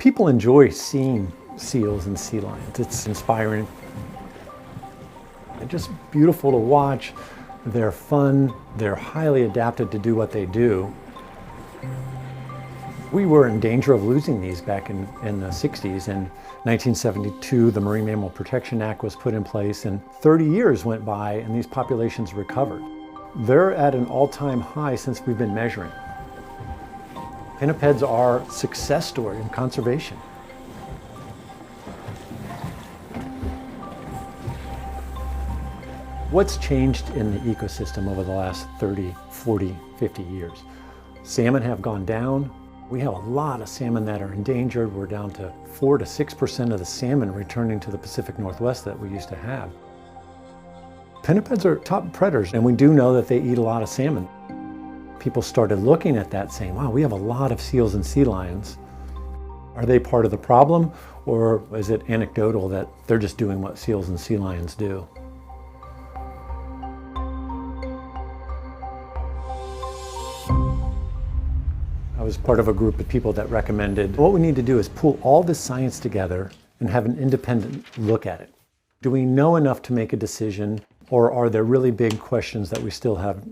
People enjoy seeing seals and sea lions. It's inspiring. It's just beautiful to watch. They're fun. They're highly adapted to do what they do. We were in danger of losing these back in the 60s. In 1972, the Marine Mammal Protection Act was put in place, and 30 years went by and these populations recovered. They're at an all-time high since we've been measuring. Pinnipeds are a success story in conservation. What's changed in the ecosystem over the last 30, 40, 50 years? Salmon have gone down. We have a lot of salmon that are endangered. We're down to 4 to 6% of the salmon returning to the Pacific Northwest that we used to have. Pinnipeds are top predators, and we do know that they eat a lot of salmon. People started looking at that saying, wow, we have a lot of seals and sea lions. Are they part of the problem, or is it anecdotal that they're just doing what seals and sea lions do? I was part of a group of people that recommended what we need to do is pull all this science together and have an independent look at it. Do we know enough to make a decision, or are there really big questions that we still have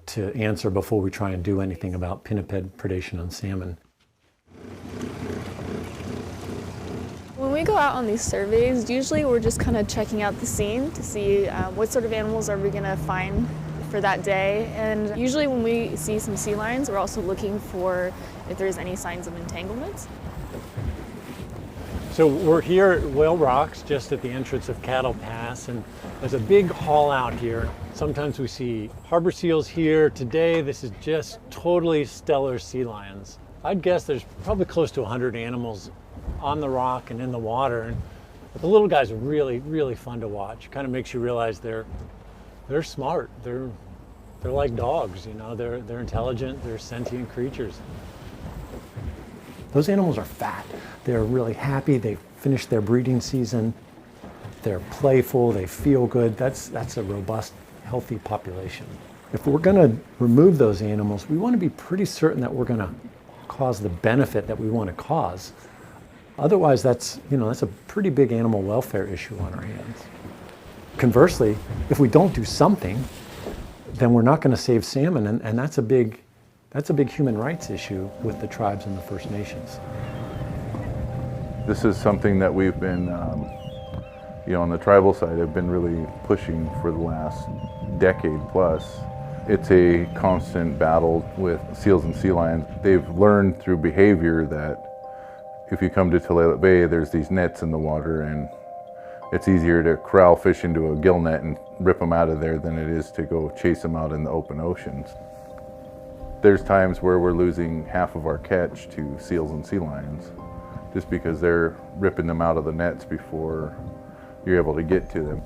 to answer before we try and do anything about pinniped predation on salmon? When we go out on these surveys, usually we're just kind of checking out the scene to see what sort of animals are we going to find for that day. And usually when we see some sea lions, we're also looking for if there's any signs of entanglements. So we're here at Whale Rocks, just at the entrance of Cattle Pass, and there's a big haul out here. Sometimes we see harbor seals here. Today, this is just totally stellar sea lions. I'd guess there's probably close to 100 animals on the rock and in the water. But the little guys are really, really fun to watch. Kind of makes you realize they're smart. They're like dogs, you know. They're intelligent. They're sentient creatures. Those animals are fat. They're really happy. They finished their breeding season. They're playful. They feel good. That's a robust, healthy population. If we're going to remove those animals, we want to be pretty certain that we're going to cause the benefit that we want to cause. Otherwise, that's a pretty big animal welfare issue on our hands. Conversely, if we don't do something, then we're not going to save salmon, and that's a big human rights issue with the tribes and the First Nations. This is something that we've been, on the tribal side, have been really pushing for the last decade plus. It's a constant battle with seals and sea lions. They've learned through behavior that if you come to Tulalip Bay, there's these nets in the water, and it's easier to corral fish into a gill net and rip them out of there than it is to go chase them out in the open oceans. There's times where we're losing half of our catch to seals and sea lions just because they're ripping them out of the nets before you're able to get to them.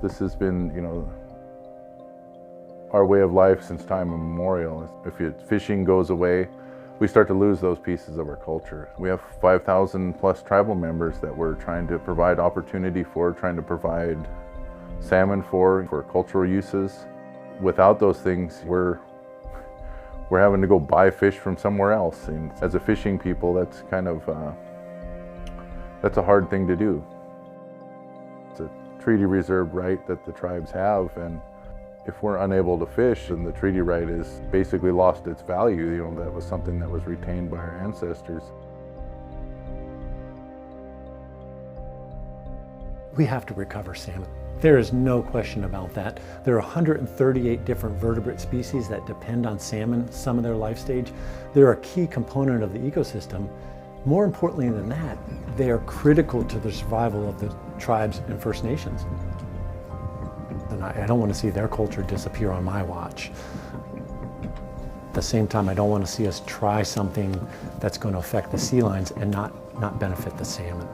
This has been, our way of life since time immemorial. If fishing goes away, we start to lose those pieces of our culture. We have 5,000 plus tribal members that we're trying to provide opportunity for, trying to provide salmon for cultural uses. Without those things, we're having to go buy fish from somewhere else. And as a fishing people, that's kind of, that's a hard thing to do. It's a treaty reserve right that the tribes have, and if we're unable to fish, then the treaty right has basically lost its value. That was something that was retained by our ancestors. We have to recover salmon. There is no question about that. There are 138 different vertebrate species that depend on salmon, some of their life stage. They're a key component of the ecosystem. More importantly than that, they are critical to the survival of the tribes and First Nations. And I don't want to see their culture disappear on my watch. At the same time, I don't want to see us try something that's going to affect the sea lions and not benefit the salmon.